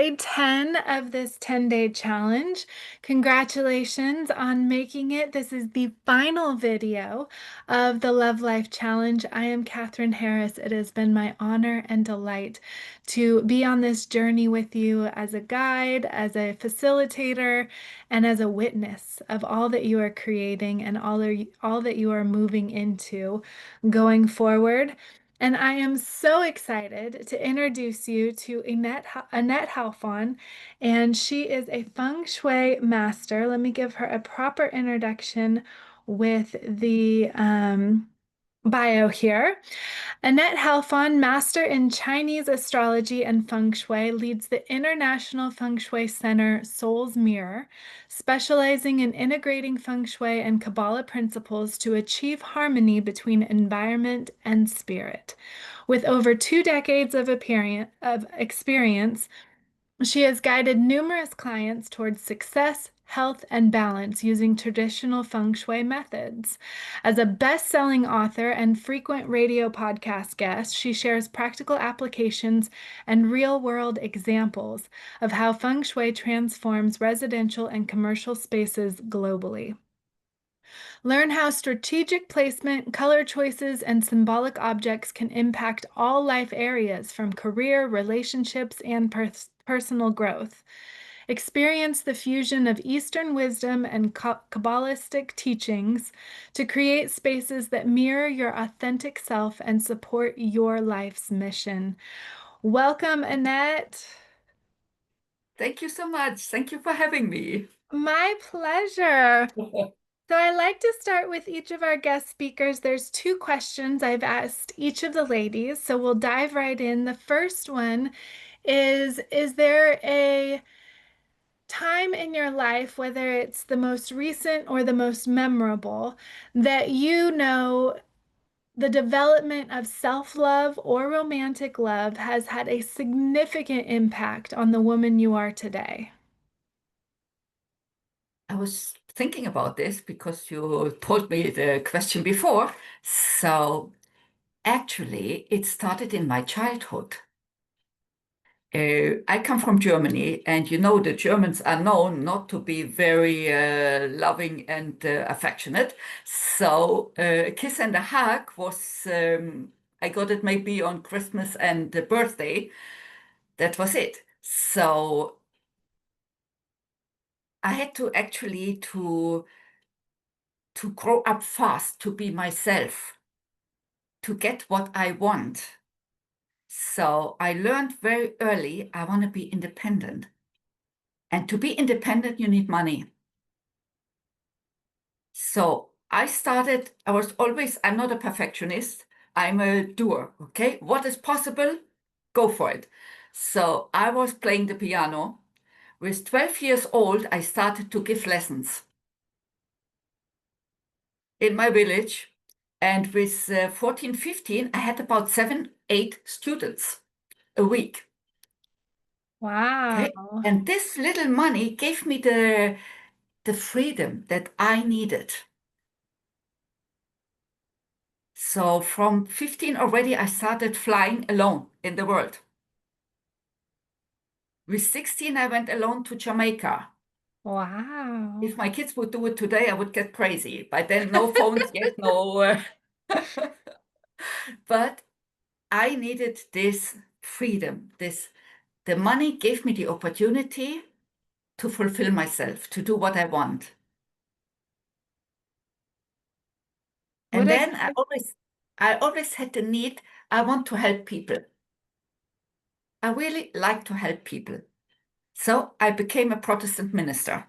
day 10 of this 10-day challenge. Congratulations on making it. This is the final video of the Love Life Challenge. I am Catherine Harris. It has been my honor and delight to be on this journey with you as a guide, as a facilitator, and as a witness of all that you are creating and all that you are moving into going forward. And I am so excited to introduce you to Anette Halfon, and she is a Feng Shui master. Let me give her a proper introduction with the bio here. Anette Halfon, Master in Chinese Astrology and Feng Shui, leads the International Feng Shui Center Soul's Mirror, specializing in integrating Feng Shui and Kabbalah principles to achieve harmony between environment and spirit. With over 2 decades of experience, she has guided numerous clients towards success, health, and balance using traditional feng shui methods. As a best-selling author and frequent radio podcast guest, she shares practical applications and real-world examples of how feng shui transforms residential and commercial spaces globally. Learn how strategic placement, color choices, and symbolic objects can impact all life areas from career, relationships, and personal growth. Experience the fusion of Eastern wisdom and Kabbalistic teachings to create spaces that mirror your authentic self and support your life's mission. Welcome, Anette. Thank you so much. Thank you for having me. My pleasure. So I like to start with each of our guest speakers. There's 2 questions I've asked each of the ladies, so we'll dive right in. The first one is there a time in your life, whether it's the most recent or the most memorable, that you know the development of self-love or romantic love has had a significant impact on the woman you are today? I was thinking about this because you told me the question before. So actually, it started in my childhood. I come from Germany, and you know the Germans are known not to be very loving and affectionate. So a kiss and a hug was, I got it maybe on Christmas and the birthday. That was it. So I had to actually to grow up fast, to be myself, to get what I want. So I learned very early I want to be independent. And to be independent, you need money. So I was always, I'm not a perfectionist, I'm a doer, okay? What is possible? Go for it. So I was playing the piano. With 12 years old, I started to give lessons in my village. And with 14, 15, I had about 7, 8 students a week. Okay. Wow. And this little money gave me the freedom that I needed. So from 15 already, I started flying alone in the world. With 16, I went alone to Jamaica. Wow. If my kids would do it today, I would get crazy. By then, no phones yet, no. But I needed this freedom. The money gave me the opportunity to fulfill myself, to do what I want. What And a then I always had the need, I want to help people. I really like to help people. So I became a Protestant minister.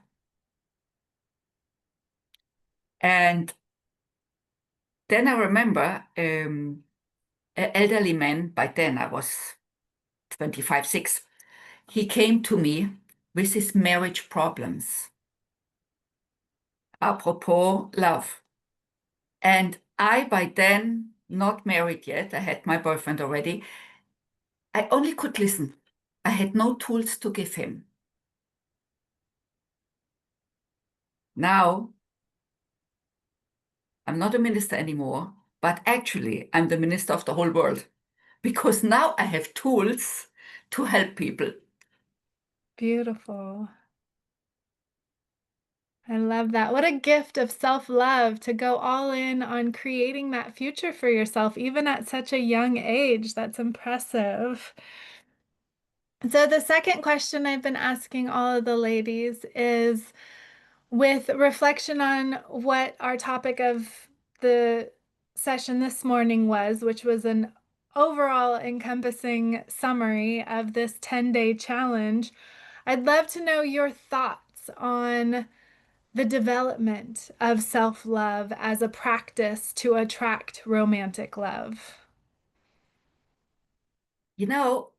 And then I remember an elderly man, by then I was 25, 6, he came to me with his marriage problems, apropos love. And I, by then, not married yet, I had my boyfriend already, I only could listen. I had no tools to give him. Now, I'm not a minister anymore, but actually, I'm the minister of the whole world because now I have tools to help people. Beautiful. I love that. What a gift of self-love to go all in on creating that future for yourself, even at such a young age. That's impressive. So, the second question I've been asking all of the ladies is with reflection on what our topic of the session this morning was, which was an overall encompassing summary of this 10-day challenge. I'd love to know your thoughts on the development of self-love as a practice to attract romantic love. You know,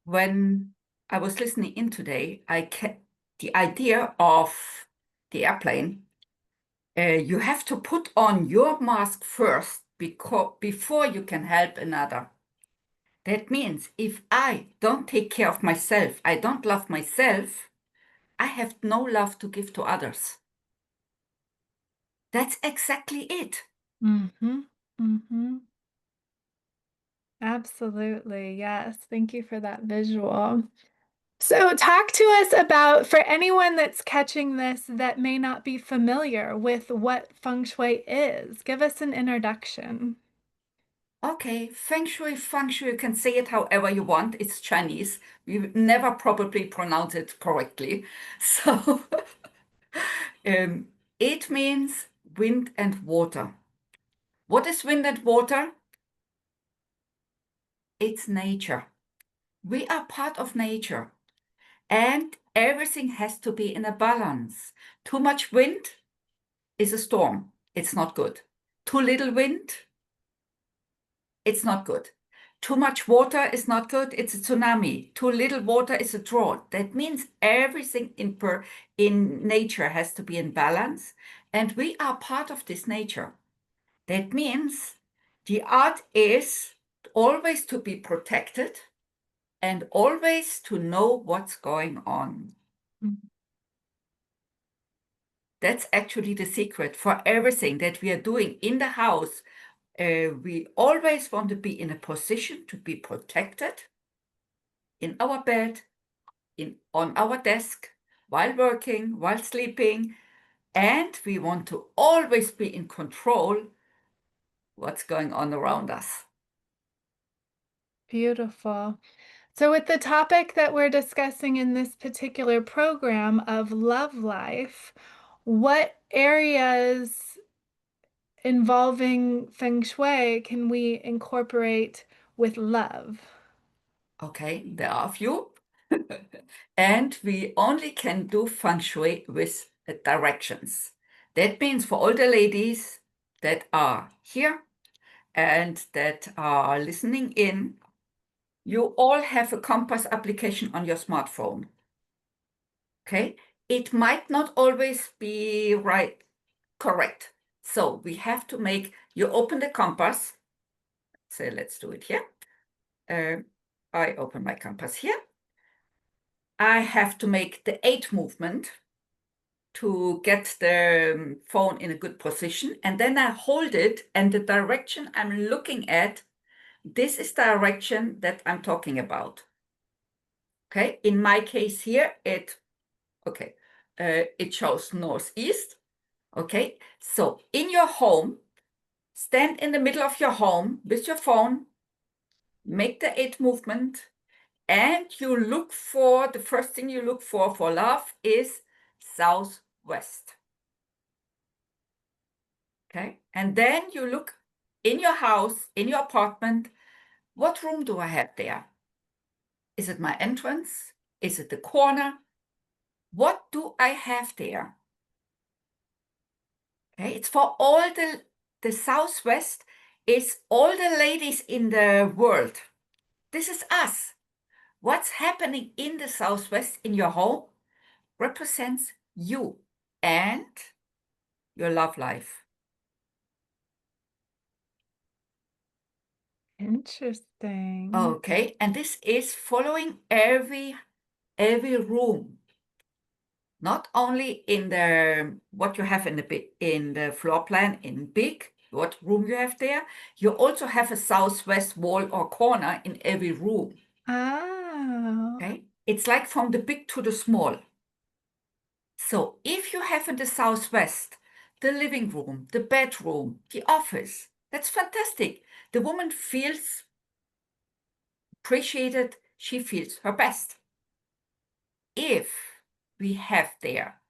when I was listening in today, the idea of the airplane, you have to put on your mask first before you can help another. That means if I don't take care of myself, I don't love myself, I have no love to give to others. That's exactly it. Mm-hmm. Mm-hmm. Absolutely. Yes. Thank you for that visual. So, talk to us about, for anyone that's catching this that may not be familiar with what Feng Shui is, give us an introduction. Okay, Feng Shui, you can say it however you want. It's Chinese. We never probably pronounce it correctly. So um, it means wind and water. What is wind and water? It's nature. We are part of nature, and everything has to be in a balance. Too much wind is a storm. It's not good. Too little wind, it's not good. Too much water is not good. It's a tsunami. Too little water is a drought. That means everything in nature has to be in balance, and we are part of this nature. That means the art is always to be protected and always to know what's going on. That's actually the secret for everything that we are doing in the house. We always want to be in a position to be protected in our bed, on our desk, while working, while sleeping, and we want to always be in control what's going on around us. Beautiful. So, with the topic that we're discussing in this particular program of love life, what areas involving Feng Shui can we incorporate with love? Okay, there are a few. And we only can do feng shui with directions. That means for all the ladies that are here and that are listening in, you all have a compass application on your smartphone. Okay, it might not always be correct. So we have to you open the compass. So let's do it here. Uh, I open my compass here. I have to make the 8 movement to get the phone in a good position. And then I hold it, and the direction I'm looking at, this is the direction that I'm talking about. Okay, in my case here, it shows northeast. Okay, so in your home, stand in the middle of your home with your phone, make the 8 movement, and the first thing you look for love is southwest. Okay, and then you look in your house, in your apartment, what room do I have there? Is it my entrance? Is it the corner? What do I have there? Okay, it's for all the southwest is all the ladies in the world. This is us. What's happening in the southwest in your home represents you and your love life. Interesting. Okay, and this is following every room, not only in the what you have in the floor plan in big, what room you have there. You also have a southwest wall or corner in every room. Oh, Okay, It's like from the big to the small. So if you have in the southwest the living room, the bedroom, the office, that's fantastic. The woman feels appreciated, she feels her best. If we have there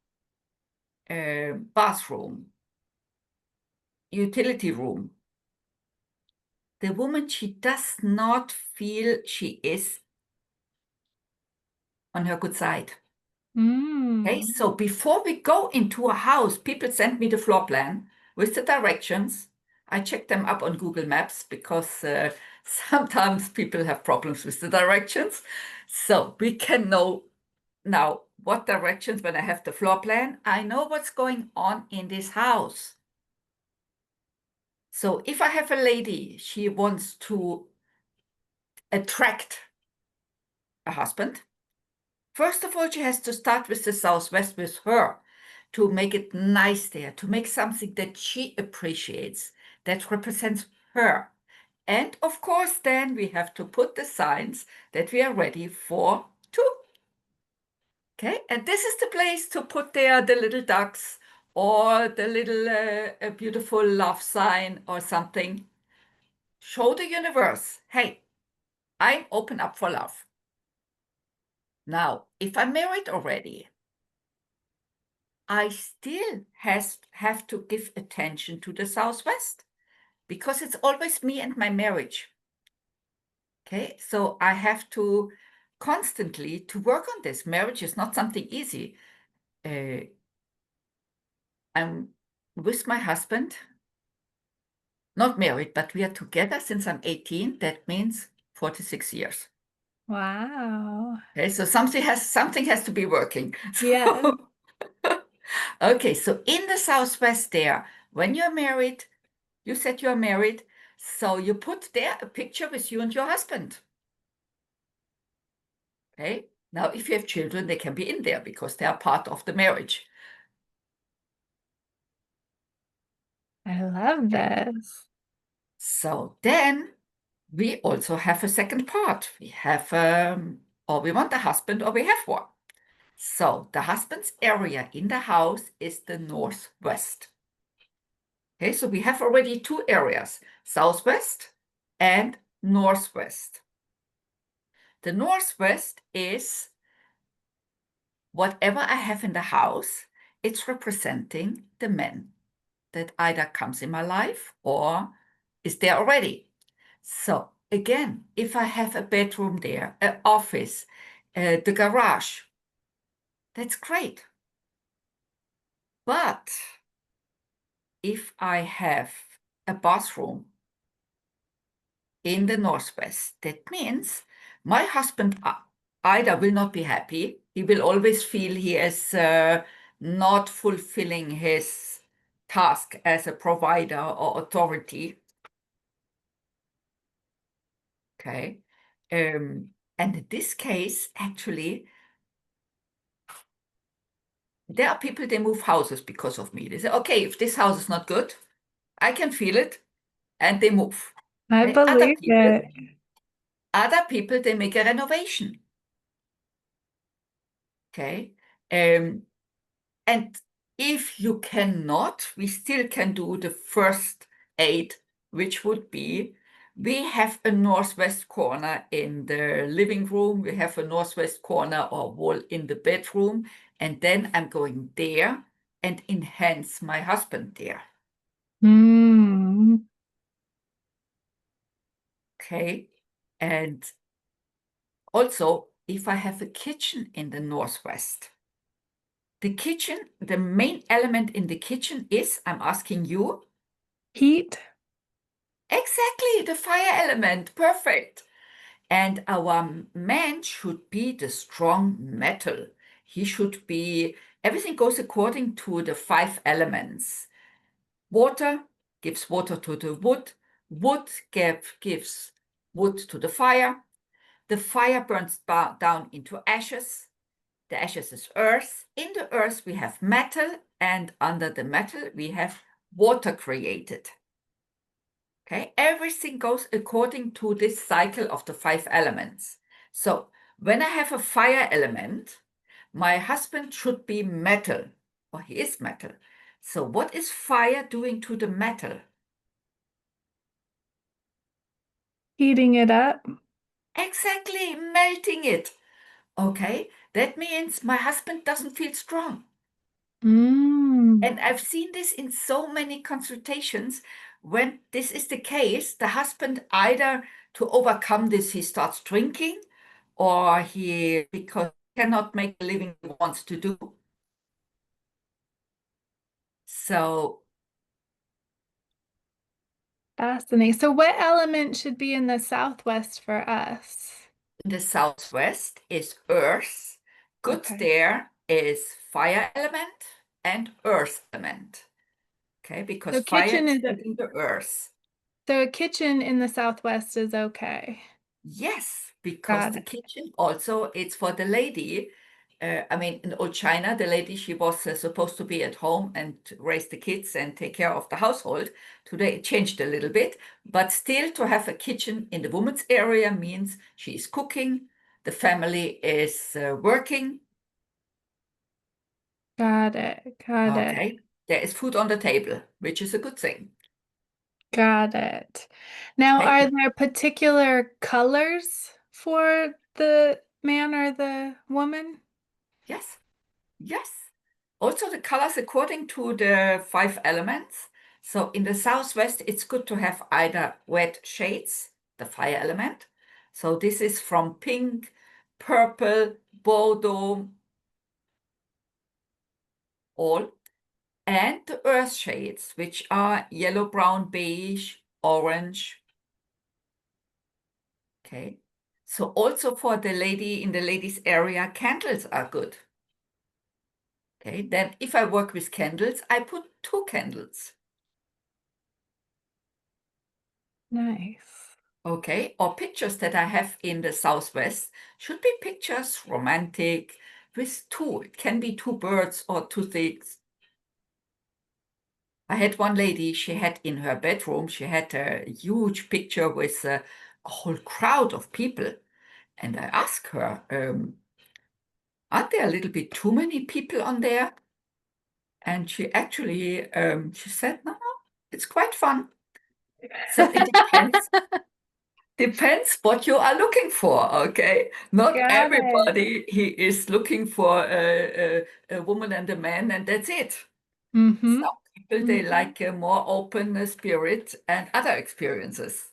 a bathroom, utility room, the woman, she does not feel she is on her good side. Okay, Mm. so before we go into a house, people send me the floor plan with the directions. I check them up on Google Maps because sometimes people have problems with the directions. So we can know now what directions, when I have the floor plan, I know what's going on in this house. So if I have a lady, she wants to attract a husband. First of all, she has to start with the southwest with her to make it nice there, to make something that she appreciates, that represents her. And of course, then we have to put the signs that we are ready for two. Okay, and this is the place to put there the little ducks or the little beautiful love sign or something. Show the universe, hey, I'm open up for love. Now, if I'm married already, I still have to give attention to the Southwest because it's always me and my marriage. Okay, so I have to constantly to work on this. Marriage is not something easy. I'm with my husband, not married, but we are together since I'm 18. That means 46 years. Wow. Okay, so something has to be working. Yes. So, okay, so in the Southwest there, when you're married, you said you're married, so you put there a picture with you and your husband. Okay, now if you have children, they can be in there because they are part of the marriage. I love Okay, this. so then we also have a second part. We have, or we want a husband, or we have one. So the husband's area in the house is the northwest. Okay, so we have already two areas, southwest and northwest. The northwest is whatever I have in the house, it's representing the man that either comes in my life or is there already. So again, if I have a bedroom there, an office, the garage, that's great. But if I have a bathroom in the northwest, that means my husband either will not be happy, he will always feel he is not fulfilling his task as a provider or authority. Okay. And in this case, actually, there are people, they move houses because of me. They say, okay, if this house is not good, I can feel it, and they move. I Okay. Other believe people, it. other people, they make a renovation. Okay. Um, And if you cannot, we still can do the first aid, which would be we have a northwest corner in the living room, we have a northwest corner or wall in the bedroom, and then I'm going there and enhance my husband there. Mm. Okay. And also, if I have a kitchen in the northwest, the kitchen, the main element in the kitchen is, I'm asking you, Heat. exactly, the fire element. Perfect. And our man should be the strong metal. He should be, everything goes according to the five elements. Water gives water to the wood. Wood gives wood to the fire. The fire burns down into ashes. The ashes is earth. In the earth, we have metal. And under the metal, we have water created. Okay, everything goes according to this cycle of the five elements. So When I have a fire element, my husband should be metal, or he is metal. So what is fire doing to the metal? Heating it up. Exactly, melting it. Okay, that means my husband doesn't feel strong. Mm, And I've seen this in so many consultations. When this is the case, the husband either to overcome this, he starts drinking, or he, because he cannot make the living he wants to do. So fascinating. So, what element should be in the southwest for us? in the southwest is earth. Good Okay. there is fire element and earth element. Okay, because So, fire kitchen is is a, heating the earth. so a kitchen in the southwest is okay. Yes, because Got the it. kitchen also it's for the lady. I mean, in old China, the lady she was supposed to be at home and raise the kids and take care of the household. Today it changed a little bit, but still to have a kitchen in the woman's area means she is cooking, the family is working. Got it. Got it. Okay, there is food on the table, which is a good thing. Got it. Now, Okay, are there particular colors for the man or the woman? yes. Yes. Also, the colors according to the five elements. So in the southwest, it's good to have either red shades, the fire element. So this is from pink, purple, Bordeaux, all, and the earth shades, which are yellow, brown, beige, orange. Okay. So also for the lady in the ladies area, candles are good. Okay. Then if I work with candles, I put two candles. Nice. Okay, or pictures that I have in the Southwest should be pictures romantic with two. It can be two birds or two things. I had one lady, she had in her bedroom, she had a huge picture with a whole crowd of people. And I asked her, aren't there a little bit too many people on there? And she actually, she said, no, no, it's quite fun. So it depends. Depends what you are looking for, okay? Not Got it. everybody he is looking for a woman and a man, and that's it. Mm-hmm. Some people they Mm-hmm. like a more open spirit and other experiences.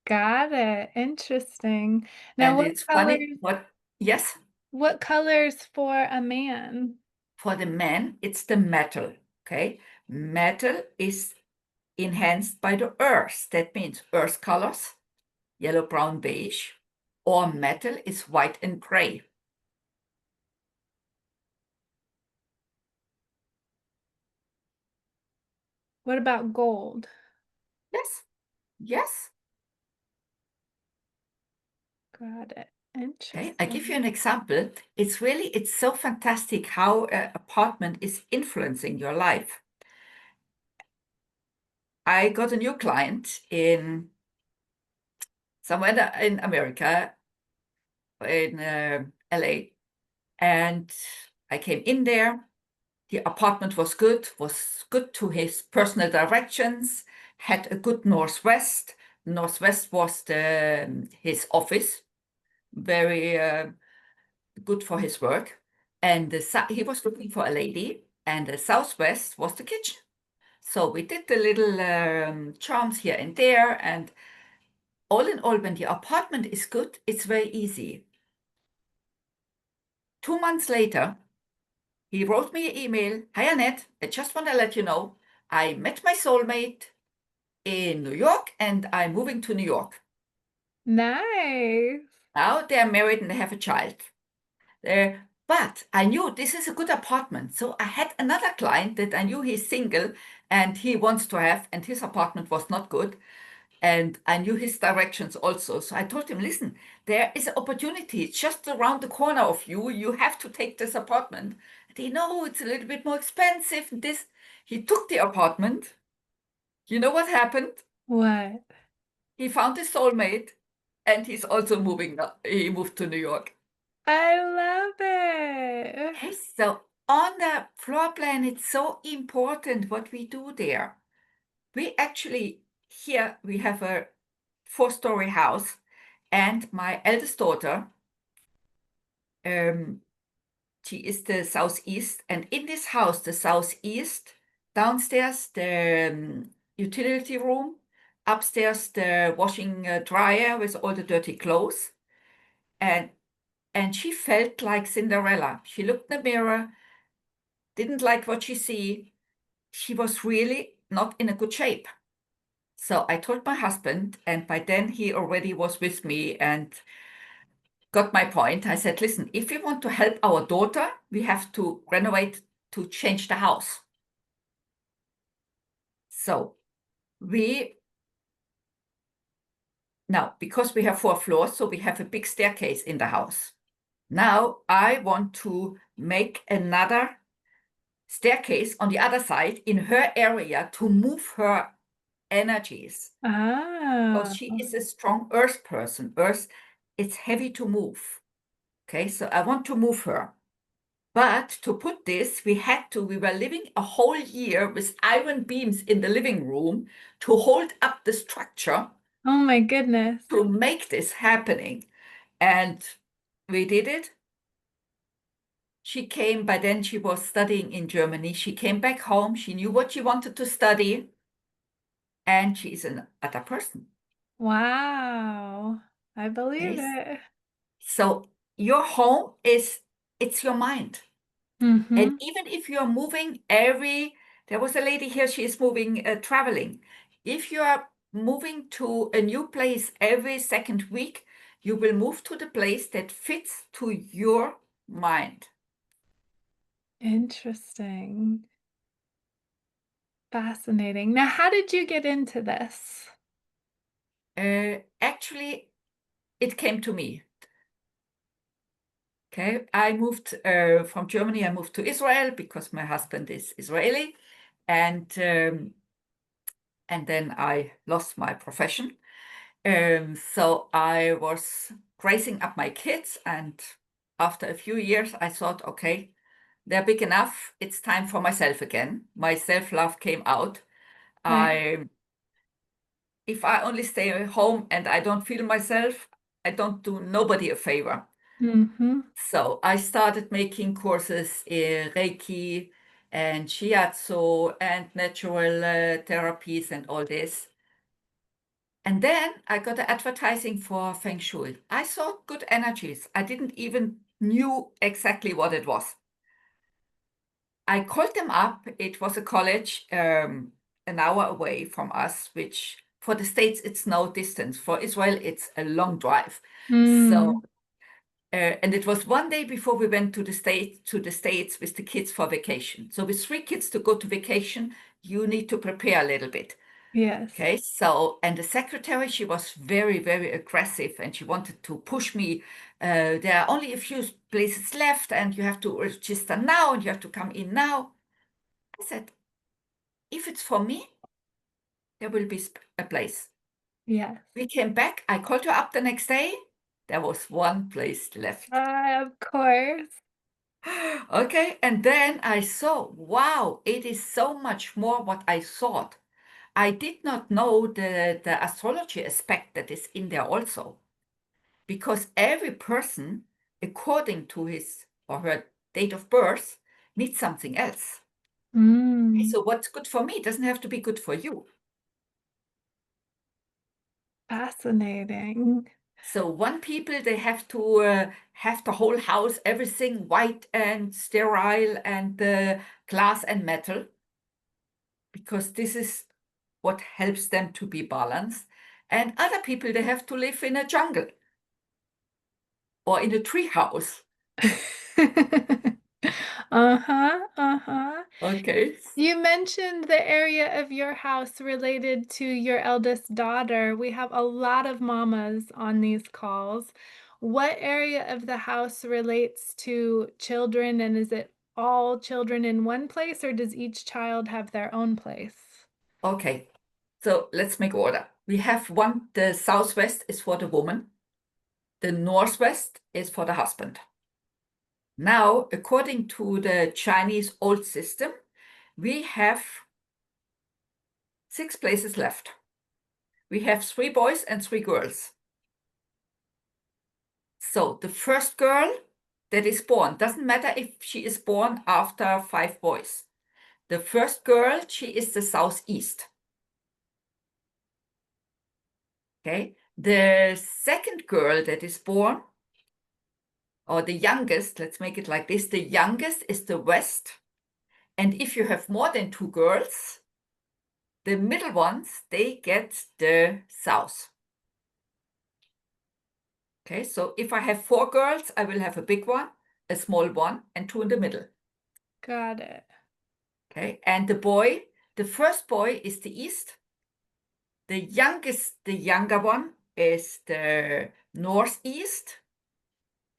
Got it. Interesting. Now, And it's funny, what, yes, what colors for a man? for the man, it's the metal, okay? Metal is enhanced by the earth. That means earth colors, yellow, brown, beige, or metal is white and gray. What about gold? Yes, yes. Got it. Okay, I give you an Interesting. example. It's so fantastic how an apartment is influencing your life. I got a new client in somewhere in America, in LA, and I came in there. The apartment was good to his personal directions, had a good northwest. Northwest was his office, very good for his work. And he was looking for a lady, and the southwest was the kitchen. So we did the little charms here and there. And all in all, when the apartment is good, it's very easy. 2 months later, he wrote me an email. Hi, Annette. I just want to let you know I met my soulmate in New York and I'm moving to New York. Nice. Now they're married and they have a child. But I knew this is a good apartment. So I had another client that I knew he's single and he wants to have, and his apartment was not good. And I knew his directions also. So I told him, listen, there is an opportunity. It's just around the corner of you. You have to take this apartment. And he, no, it's a little bit more expensive. This, he took the apartment. You know what happened? What? He found his soulmate and he's also moving now. He moved to New York. I love it. Okay, so on the floor plan, it's so important what we do there. We actually, here we have a 4-story house, and my eldest daughter, um, she is the southeast, and in this house, the southeast, downstairs the utility room, upstairs the washing dryer with all the dirty clothes, and she felt like Cinderella. She looked in the mirror, didn't like what she see. She was really not in a good shape. So I told my husband, and by then he already was with me and got my point. I said, listen, if we want to help our daughter, we have to renovate, to change the house. So we now, because we have 4 floors, so we have a big staircase in the house. Now I want to make another staircase on the other side in her area to move her energies. Because Ah, she is a strong earth person. Earth, it's heavy to move. Okay, so I want to move her. But to put this, we were living a whole year with iron beams in the living room to hold up the structure oh my goodness. to make this happening. And we did it. She came, by then she was studying in Germany. She came back home. She knew what she wanted to study. And she is an other person. Wow. I believe Okay? it. So your home it's your mind. And Mm-hmm. even if you're moving there was a lady here, she is moving, traveling. If you are moving to a new place every second week, you will move to the place that fits to your mind. Interesting. Fascinating. Now, how did you get into this? Actually, it came to me. Okay, I moved from Germany. I moved to Israel because my husband is Israeli, and then I lost my profession. So I was raising up my kids, and after a few years, I thought, okay, they're big enough. It's time for myself again. My self-love came out. Right. I, if I only stay at home and I don't feel myself, I don't do nobody a favor. Mm-hmm. So I started making courses in Reiki and Shiatsu and natural therapies and all this. And then I got the advertising for Feng Shui. I saw good energies. I didn't even knew exactly what it was. I called them up. It was a college an hour away from us, which for the States, it's no distance. For Israel, it's a long drive. So, Mm. and it was one day before we went to the States with the kids for vacation. So with 3 kids to go to vacation, you need to prepare a little bit. Yes. Okay, so, and the secretary, she was very, very aggressive and she wanted to push me. There are only a few places left and you have to register now and you have to come in now. I said, if it's for me, there will be a place. Yes. We came back. I called her up the next day. There was one place left. Of course. Okay, and then I saw, wow, it is so much more what I thought. I did not know the astrology aspect that is in there also. Because every person, according to his or her date of birth, needs something else. Okay, Mm. so what's good for me doesn't have to be good for you. Fascinating. So one people, they have the whole house, everything white and sterile and glass and metal, because this is what helps them to be balanced. And other people, they have to live in a jungle or in a tree house. Uh-huh, uh-huh. Okay. You mentioned the area of your house related to your eldest daughter. We have a lot of mamas on these calls. What area of the house relates to children, and is it all children in one place, or does each child have their own place? Okay. So let's make order. We have one, the southwest is for the woman, the northwest is for the husband. Now, according to the Chinese old system, we have 6 places left. We have 3 boys and 3 girls. So the first girl that is born, doesn't matter if she is born after 5 boys. The first girl, she is the southeast. Okay. The second girl that is born, or the youngest, let's make it like this, the youngest is the west. And if you have more than 2 girls, the middle ones, they get the south. Okay, so if I have 4 girls, I will have a big one, a small one, and 2 in the middle. Got it. Okay, and the boy, the first boy is the east. The youngest, the younger one is the northeast.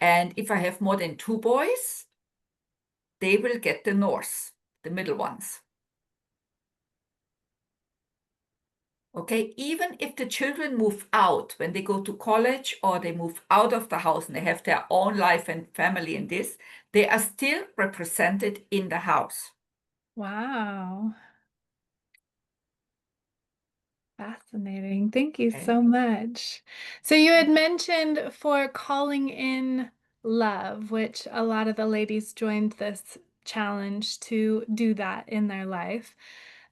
And if I have more than 2 boys, they will get the north, the middle ones. Okay, even if the children move out when they go to college or they move out of the house and they have their own life and family and this, they are still represented in the house. Wow. Fascinating. Thank you Okay. so much. So you had mentioned for calling in love, which a lot of the ladies joined this challenge to do that in their life,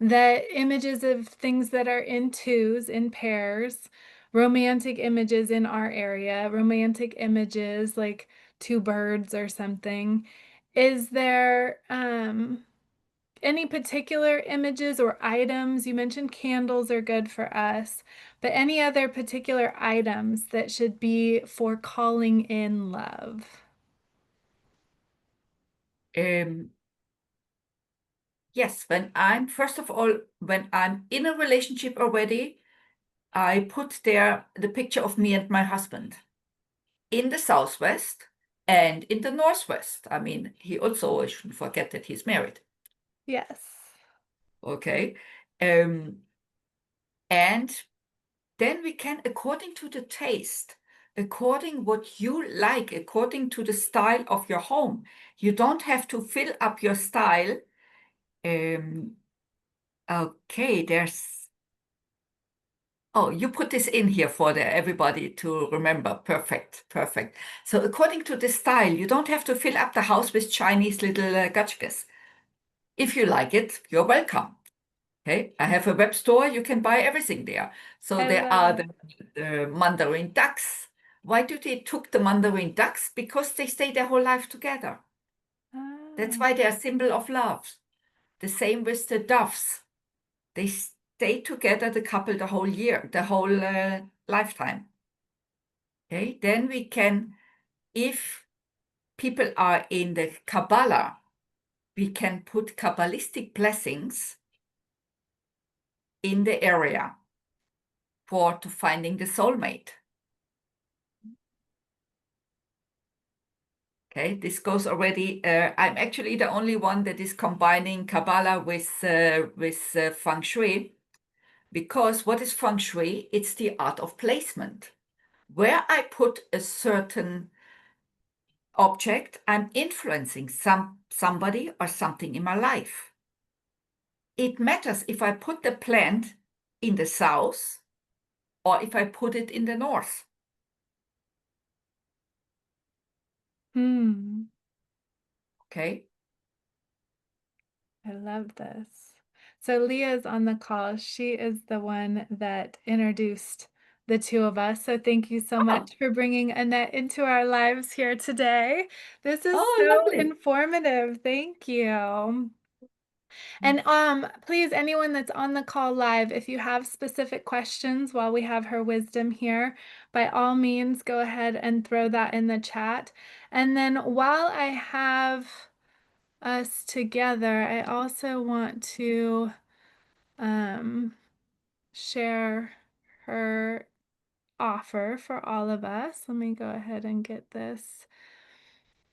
that images of things that are in twos, in pairs, romantic images in our area, romantic images like two birds or something. Is there any particular images or items? You mentioned candles are good for us, but any other particular items that should be for calling in love? Um, yes, first of all, when I'm in a relationship already, I put there the picture of me and my husband in the southwest and in the northwest. I mean, he also, I shouldn't forget that he's married. Yes. Okay. Um, and then we can, according to the taste, according what you like, according to the style of your home, you don't have to fill up your style. Um, okay, oh, you put this in here for everybody to remember. Perfect, perfect. So according to the style, you don't have to fill up the house with Chinese little gotchkas. If you like it, you're welcome. Okay, I have a web store. You can buy everything there. So I there love are it. the Mandarin ducks. Why do they took the Mandarin ducks? Because they stay their whole life together. That's Ah. why they're a symbol of love. The same with the doves. They stay together, the couple, the whole year, the whole lifetime. Okay, then we can, if people are in the Kabbalah, we can put Kabbalistic blessings in the area for to finding the soulmate. Okay, this goes already. I'm actually the only one that is combining Kabbalah with Feng Shui, because what is Feng Shui? It's the art of placement. Where I put a certain object, I'm influencing somebody or something in my life. It matters if I put the plant in the south or if I put it in the north. Hmm. Okay. I love this. So Leah's on the call. She is the one that introduced the two of us. So thank you so Oh, much for bringing Annette into our lives here today. This is oh, so lovely. informative. Thank you. And please, anyone that's on the call live, if you have specific questions while we have her wisdom here, by all means, go ahead and throw that in the chat. And then while I have us together, I also want to um, share her offer for all of us. Let me go ahead and get this.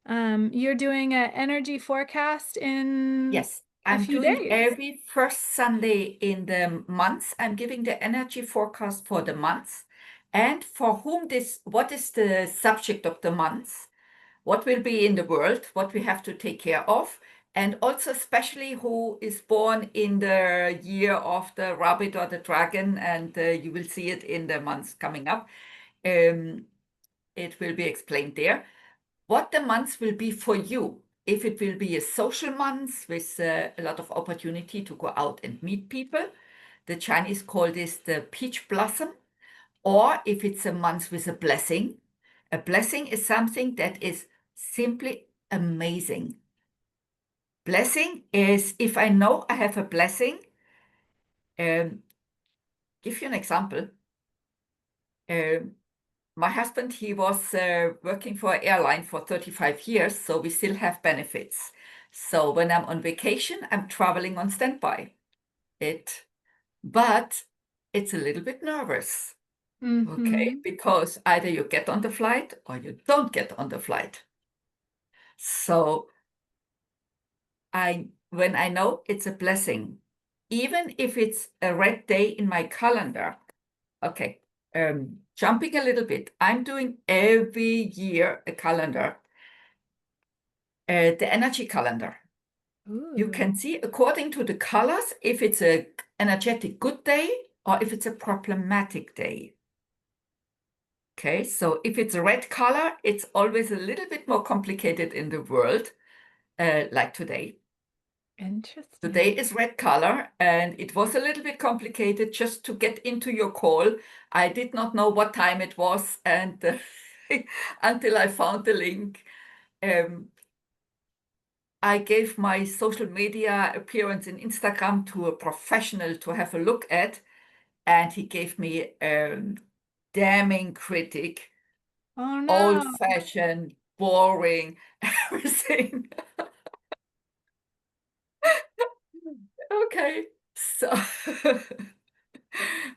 You're doing an energy forecast in Yes, a I'm few doing days. every first Sunday in the month. I'm giving the energy forecast for the month and for whom what is the subject of the month. what will be in the world, what we have to take care of, and also especially who is born in the year of the rabbit or the dragon, and you will see it in the months coming up. Um, it will be explained there. What the months will be for you, if it will be a social month with a lot of opportunity to go out and meet people. The Chinese call this the peach blossom, or if it's a month with a blessing. A blessing is something that is simply amazing. Blessing is if I know I have a blessing. Um, give you an example. Um, my husband, he was working for an airline for 35 years, so we still have benefits. So when I'm on vacation, I'm traveling on standby. But it's a little bit nervous, okay? Mm-hmm. Because either you get on the flight or you don't get on the flight. So when I know it's a blessing, even if it's a red day in my calendar, okay, jumping a little bit, I'm doing every year a calendar, the energy calendar. You Ooh, can see according to the colors if it's a energetic good day or if it's a problematic day. Okay, so if it's a red color, it's always a little bit more complicated in the world, like today. interesting. Today is red color, and it was a little bit complicated just to get into your call. I did not know what time it was, and until I found the link, um, I gave my social media appearance in Instagram to a professional to have a look at, and he gave me a damning critic, Oh no. old-fashioned, boring, everything. Okay, so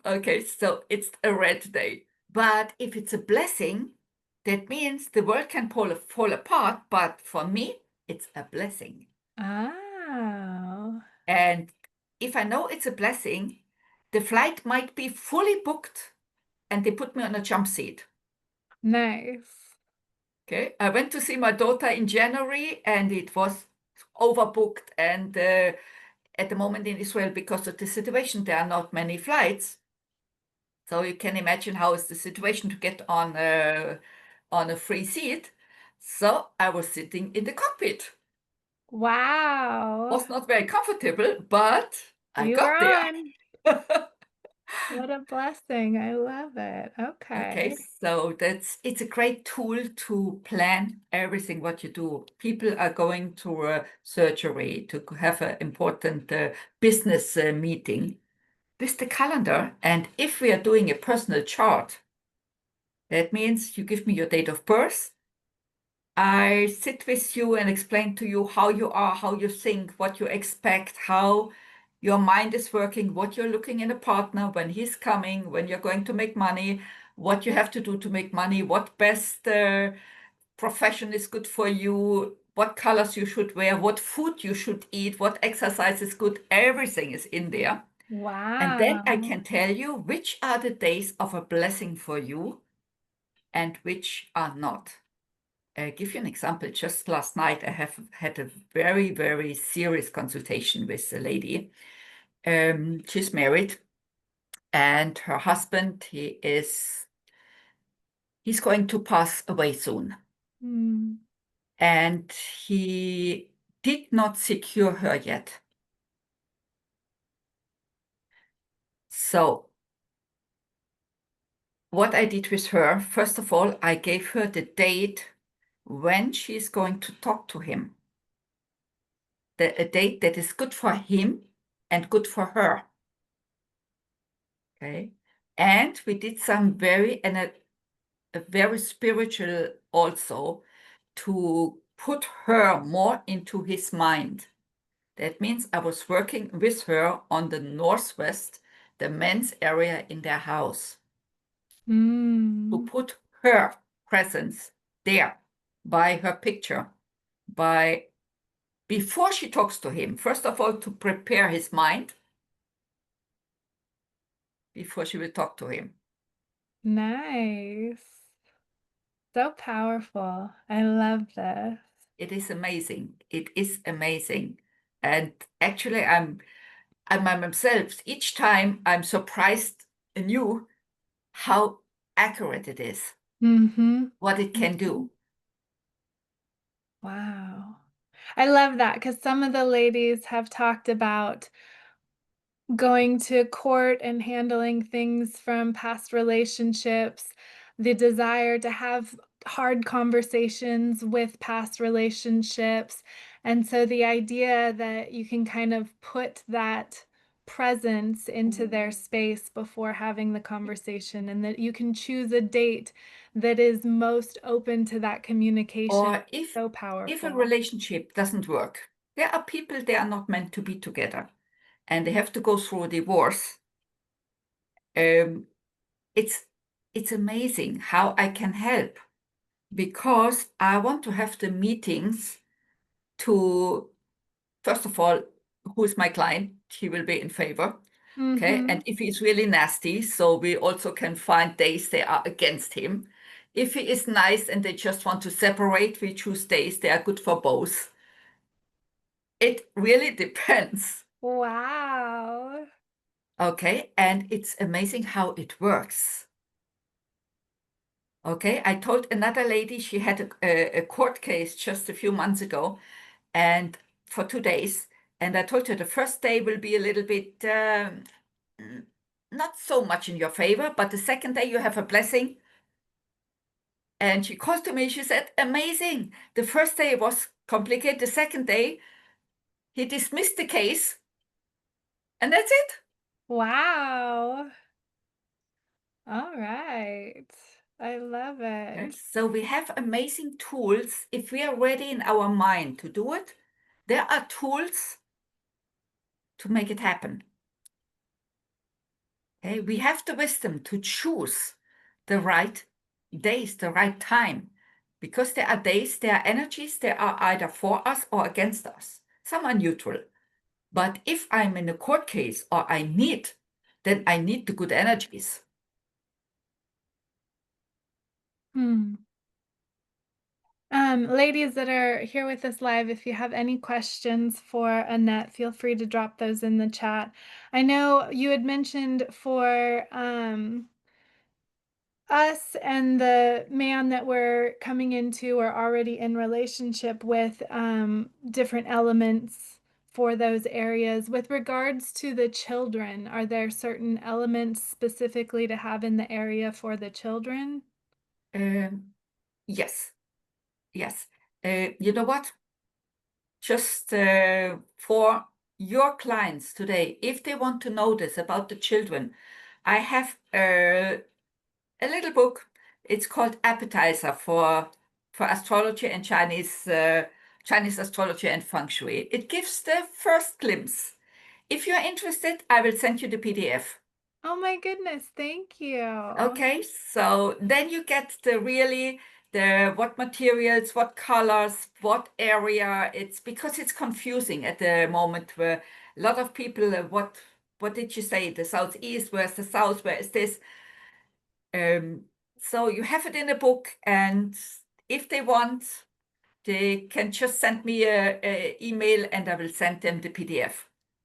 okay, so it's a red day. But if it's a blessing, that means the world can fall apart, but for me, it's a blessing. Oh, And if I know it's a blessing, the flight might be fully booked and they put me on a jump seat. nice. Okay, I went to see my daughter in January and it was overbooked. And at the moment in Israel, because of the situation, there are not many flights. So you can imagine how is the situation to get on a free seat. So I was sitting in the cockpit. Wow. Was not very comfortable, but I You were got there. on. What a blessing. I love it. Okay, Okay. so it's a great tool to plan everything what you do. People are going to a surgery to have an important business meeting with the calendar. And if we are doing a personal chart, that means you give me your date of birth. I sit with you and explain to you how you are, how you think, what you expect, how your mind is working, what you're looking in a partner, when he's coming, when you're going to make money, what you have to do to make money, what best profession is good for you, what colors you should wear, what food you should eat, what exercise is good. Everything is in there. And then I Wow. can tell you which are the days of a blessing for you and which are not. Give you an example. Just last night, I have had a very, very serious consultation with a lady. She's married, and her husband, he's going to pass away soon. Hmm. And he did not secure her yet. So what I did with her, first of all, I gave her the date when she's going to talk to him. A date that is good for him and good for her. Okay. And we did some a very spiritual also to put her more into his mind. That means I was working with her on the northwest, the men's area in their house, to Hmm. put her presence there by her picture, by before she talks to him, first of all, to prepare his mind before she will talk to him. Nice. So powerful. I love this. It is amazing. It is amazing. And actually, I'm myself. Each time I'm surprised anew how accurate it is, Mm-hmm. what it can Mm-hmm. do. Wow. I love that because some of the ladies have talked about going to court and handling things from past relationships, the desire to have hard conversations with past relationships. And so the idea that you can kind of put that presence into their space before having the conversation, and that you can choose a date that is most open to that communication. Or So if a powerful. relationship doesn't work, there are people they are not meant to be together, and they have to go through a divorce. Um, it's it's amazing how I can help because I want to have the meetings to, first of all, who is my client? He will be in favor. Okay. Mm-hmm. And if he's really nasty, so we also can find days they are against him. If he is nice and they just want to separate, we choose days they are good for both. It really depends. Wow. Okay. And it's amazing how it works. Okay. I told another lady she had a court case just a few months ago and for 2 days. And I told her the first day will be a little bit not so much in your favor, but the second day you have a blessing. And she called to me, she said, amazing. The first day was complicated. The second day, he dismissed the case, and that's it. Wow. All right. I love Okay. it. So we have amazing tools. If we are ready in our mind to do it, there are tools to make it happen. Okay. We have the wisdom to choose the right days, the right time, because there are days, there are energies, that are either for us or against us. Some are neutral. But if I'm in a court case or I need, then I need the good energies. Hmm. Ladies that are here with us live, if you have any questions for Annette, feel free to drop those in the chat. I know you had mentioned for us and the man that we're coming into or already in relationship with, different elements for those areas. With regards to the children, are there certain elements specifically to have in the area for the children? Um, yes, yes. You know what? Just for your clients today, if they want to know this about the children, I have a little book. It's called Appetizer for Astrology and Chinese astrology and Feng Shui. It gives the first glimpse. If you're interested, I will send you the PDF. Oh my goodness, thank you. Okay, so then you get the really the what materials, what colors, what area. It's because it's confusing at the moment where a lot of people, what did you say? The southeast, where's the south, where is this? Um, so you have it in a book, and if they want, they can just send me a email, and I will send them the PDF.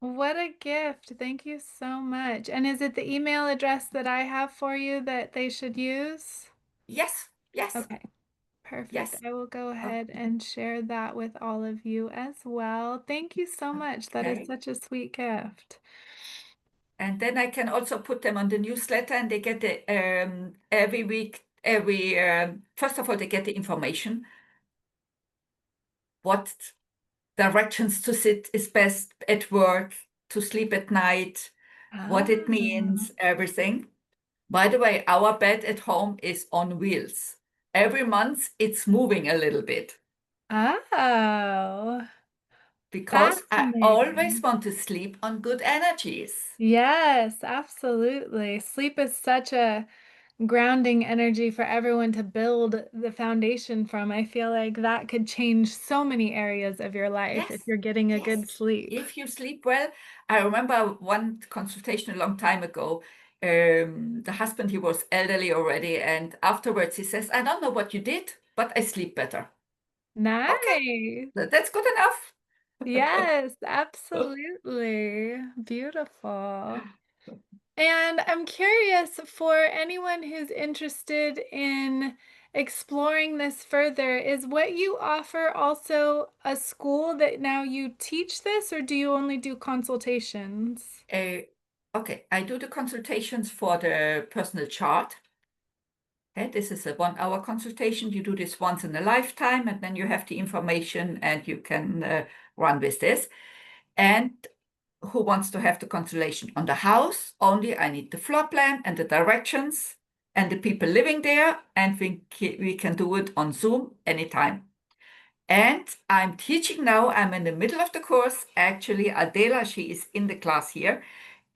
What a gift. Thank you so much. And is it the email address that I have for you that they should use? Yes, yes, Okay, perfect. yes. I will go ahead Okay. and share that with all of you as well. Thank you so much. That is Okay. such a sweet gift. And then I can also put them on the newsletter and they get the every week, first of all, they get the information, what directions to sit is best at work, to sleep at night, what it Ah. means, everything. By the way, our bed at home is on wheels. Every month it's moving a little bit Oh, because I always fascinating. want to sleep on good energies. Yes, absolutely. Sleep is such a grounding energy for everyone to build the foundation from. I feel like that could change so many areas of your life if Yes, you're getting a yes. good sleep. If you sleep well, I remember one consultation a long time ago. The husband, he was elderly already, and afterwards he says, I don't know what you did, but I sleep better. Okay, Nice. that's good enough. Yes, absolutely. Beautiful. And I'm curious for anyone who's interested in exploring this further, is what you offer also a school that now you teach this, or do you only do consultations? Uh, okay, I do the consultations for the personal chart. Okay, this is a 1 hour consultation. You do this once in a lifetime, and then you have the information and you can run with this. And who wants to have the constellation on the house? Only I need the floor plan and the directions and the people living there, and we can do it on Zoom anytime. And I'm teaching now. I'm in the middle of the course. Actually, Adela, she is in the class here.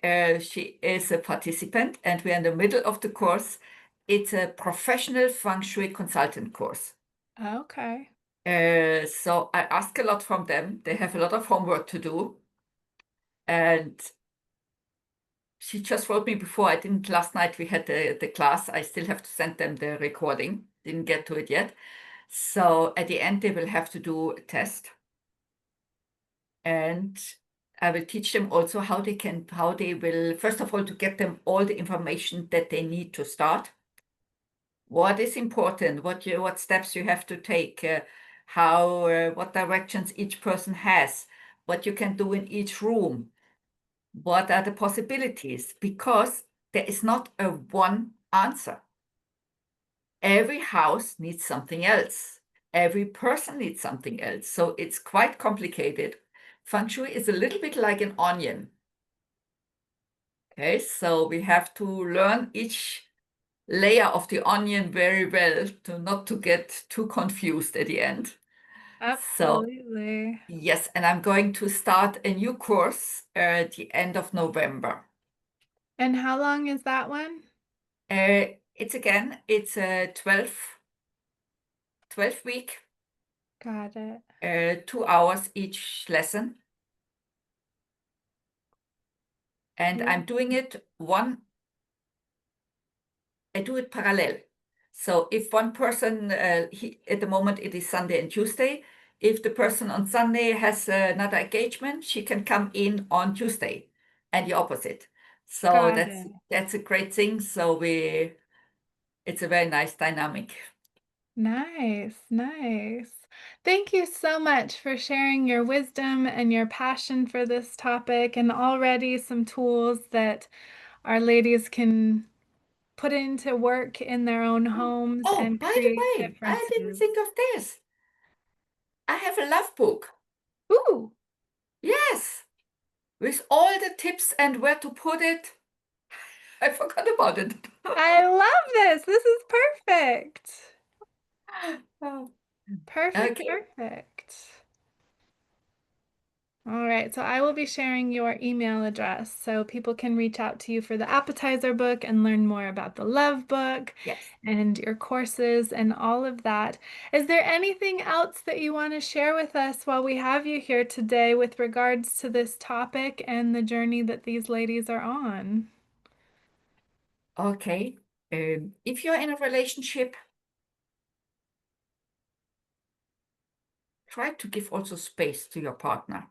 She is a participant, and we're in the middle of the course. It's a professional Feng Shui consultant course. Okay. So I ask a lot from them. They have a lot of homework to do. And she just wrote me before. I didn't last night. We had the class. I still have to send them the recording. Didn't get to it yet. So at the end, they will have to do a test. And I will teach them also how they will, first of all, to get them all the information that they need to start. What is important, what steps you have to take, what directions each person has, what you can do in each room, what are the possibilities, because there is not a one answer. Every house needs something else. Every person needs something else. So it's quite complicated. Feng Shui is a little bit like an onion. Okay, so we have to learn each layer of the onion very well to not to get too confused at the end. So Absolutely. yes, and I'm going to start a new course at the end of November. And how long is that one? It's a 12 week, Got it. 2 hours each lesson. And I'm doing it I do it parallel. So if one person, at the moment it is Sunday and Tuesday, if the person on Sunday has another engagement, she can come in on Tuesday and the opposite. So Got that's it. that's a great thing. It's a very nice dynamic. Nice, nice. Thank you so much for sharing your wisdom and your passion for this topic, and already some tools that our ladies can put into work in their own homes Oh, and by the create way, I didn't differences. think of this. I have a love book. Ooh, Yes, with all the tips and where to put it. I forgot about it. I love this. This is perfect. Oh, Perfect, okay. perfect. All right, so I will be sharing your email address so people can reach out to you for the appetizer book and learn more about the love book Yes. and your courses and all of that. Is there anything else that you want to share with us while we have you here today with regards to this topic and the journey that these ladies are on? Okay. If you're in a relationship, try to give also space to your partner.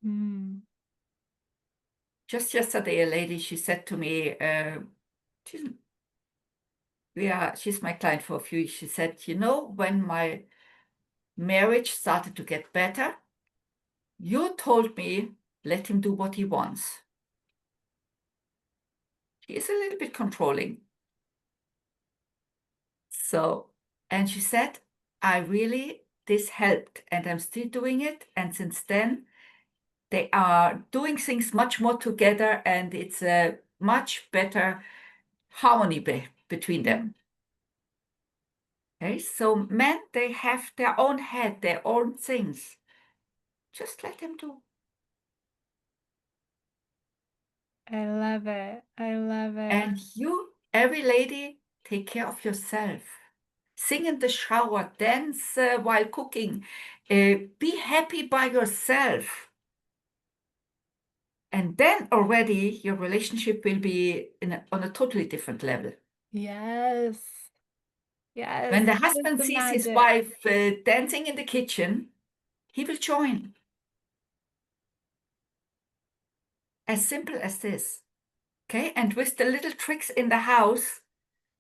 Mm, Just yesterday, a lady, she said to me, she's, she's my client for a few years. She said, when my marriage started to get better, you told me, let him do what he wants. He is a little bit controlling. So, and she said, this helped and I'm still doing it. And since then, they are doing things much more together and it's a much better harmony between mm, them. Okay, so men, they have their own head, their own things. Just let them do. I love it. I love it. And every lady, take care of yourself. Sing in the shower, dance while cooking. Be happy by yourself. And then already your relationship will be on a totally different level. Yes. Yes. When the That is husband the sees his magic. wife dancing in the kitchen, he will join. As simple as this. Okay. And with the little tricks in the house,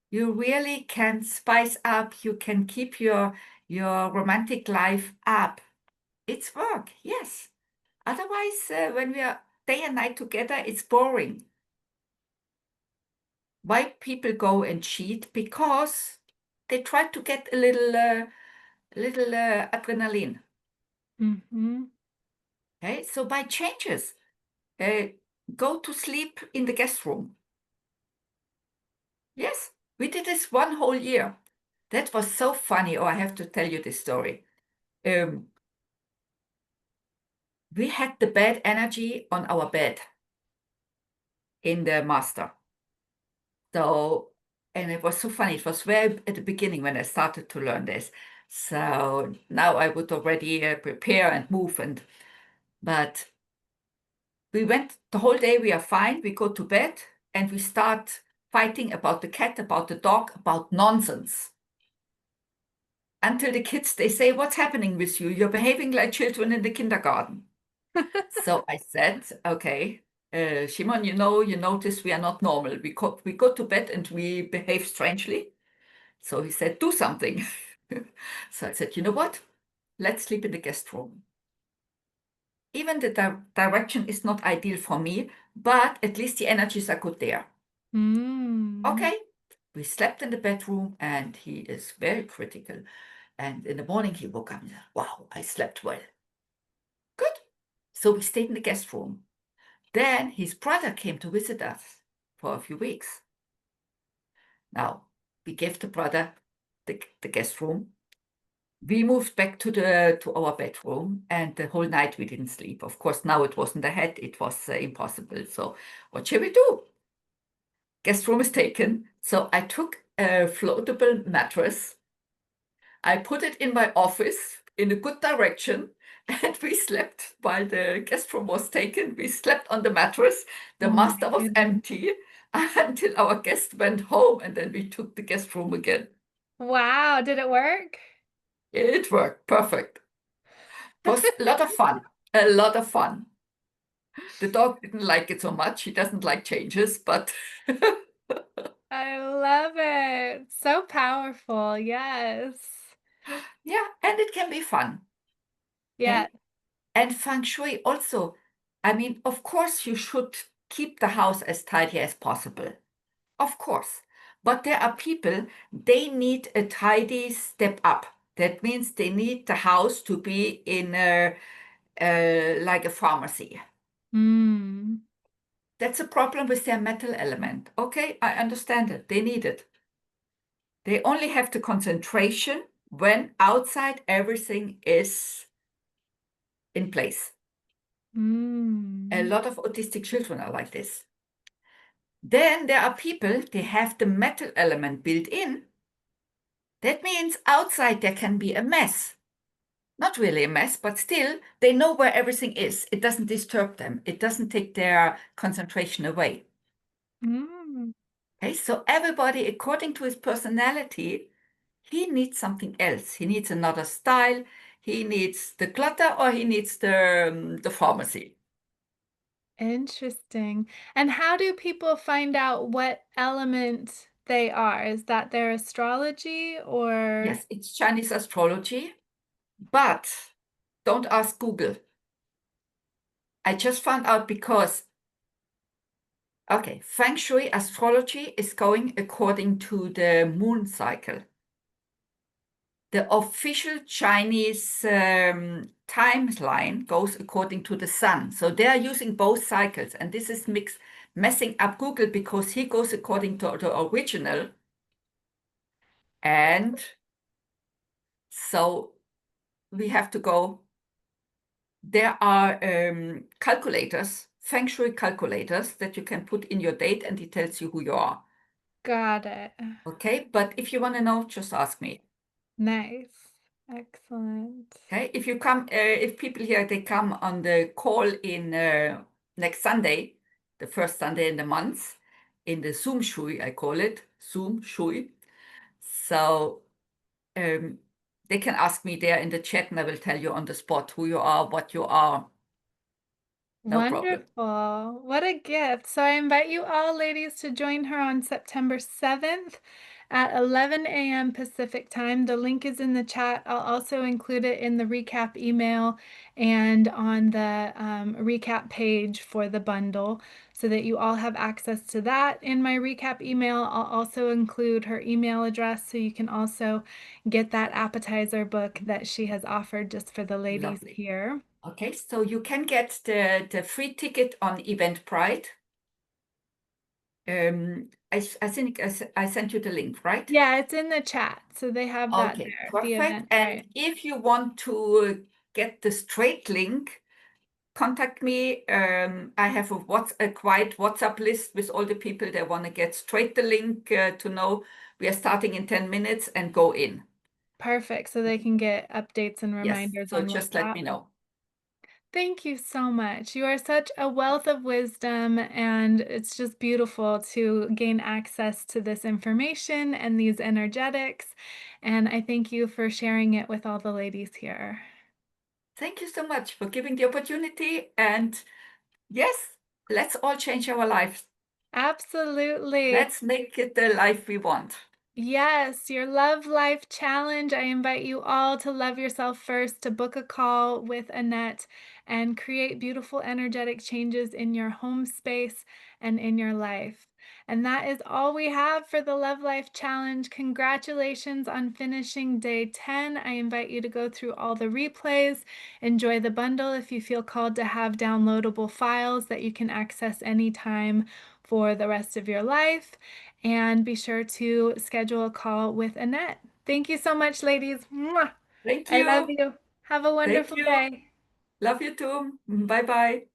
you really can spice up, you can keep your romantic life up. It's work, yes. Otherwise, when we are day and night together, it's boring. Why people go and cheat? Because they try to get a little adrenaline. Mm-hmm. Okay, so by changes, uh, go to sleep in the guest room. Yes, we did this one whole year. That was so funny. Oh, I have to tell you this story. Um, we had the bad energy on our bed in the master. So, and it was so funny. It was very at the beginning when I started to learn this. So now I would already prepare and move, but we went the whole day. We are fine. We go to bed and we start fighting about the cat, about the dog, about nonsense. Until the kids, they say, "What's happening with you? You're behaving like children in the kindergarten." So I said, "Okay, Shimon, you notice we are not normal. We go to bed and we behave strangely." So he said, "Do something." So I said, "You know what? Let's sleep in the guest room. Even the direction is not ideal for me, but at least the energies are good there." Mm. Okay. We slept in the bedroom and he is very critical. And in the morning he woke up and said, "Wow, I slept well." Good. So we stayed in the guest room. Then his brother came to visit us for a few weeks. Now, we gave the brother the guest room. We moved back to our bedroom, and the whole night we didn't sleep. Of course, now it wasn't ahead; it was impossible. So, what shall we do? Guest room is taken. So I took a floatable mattress. I put it in my office in a good direction, and we slept while the guest room was taken. We slept on the mattress. The Oh my master was goodness. empty until our guest went home, and then we took the guest room again. Wow, did it work? It worked perfect. It was a lot of fun. A lot of fun. The dog didn't like it so much. He doesn't like changes, but I love it. So powerful. Yes. yeah, and it can be fun. Yeah. Okay. And feng shui also, I mean, of course, you should keep the house as tidy as possible. Of course. But there are people, they need a tidy step up. That means they need the house to be in like a pharmacy. Mm. That's a problem with their metal element. Okay, I understand it. They need it. They only have the concentration when outside everything is in place. A Mm. lot of autistic children are like this. Then there are people, they have the metal element built in. That means outside there can be a mess. Not really a mess, but still they know where everything is. It doesn't disturb them. It doesn't take their concentration away. Mm. Okay, so everybody, according to his personality, he needs something else. He needs another style. He needs the clutter or he needs the pharmacy. Interesting. And how do people find out what element they are? Is that their astrology or? Yes, it's Chinese astrology, but don't ask Google. I just found out because, okay, Feng Shui astrology is going according to the moon cycle. The official Chinese timeline goes according to the sun. So they are using both cycles. And this is messing up Google because he goes according to the original. And so we have to go. There are calculators, Feng Shui calculators that you can put in your date and it tells you who you are. Got it. Okay. But if you want to know, just ask me. Nice. Excellent. Okay, if you come, if people here they come on the call in next Sunday, the first Sunday in the month, in the Zoom Shui, I call it Zoom Shui. So um, they can ask me there in the chat, and I will tell you on the spot who you are, what you are. No problem. Wonderful. What a gift. So I invite you all, ladies, to join her on September 7th at 11 a.m. Pacific time. The link is in the chat. I'll also include it in the recap email and on the recap page for the bundle so that you all have access to that. In my recap email, I'll also include her email address so you can also get that appetizer book that she has offered just for the ladies Lovely. here. Okay, so you can get the free ticket on Eventbrite. I think I sent you the link, right? Yeah, it's in the chat. So they have that Okay, there, the perfect. event, And right? if you want to get the straight link, contact me. I have a quiet WhatsApp list with all the people that want to get straight the link to know we are starting in 10 minutes and go in. Perfect. So they can get updates and Yes, reminders so on just let WhatsApp. me know. Thank you so much. You are such a wealth of wisdom, and it's just beautiful to gain access to this information and these energetics. And I thank you for sharing it with all the ladies here. Thank you so much for giving the opportunity. And yes, let's all change our lives. Absolutely. Let's make it the life we want. Yes, your Love Life Challenge. I invite you all to love yourself first, to book a call with Annette and create beautiful energetic changes in your home space and in your life. And that is all we have for the Love Life Challenge. Congratulations on finishing day 10. I invite you to go through all the replays, enjoy the bundle if you feel called to have downloadable files that you can access anytime for the rest of your life. And be sure to schedule a call with Annette. Thank you so much, ladies. Mwah! Thank I love you. you. Have a Thank wonderful you. day. Love you too. Bye bye.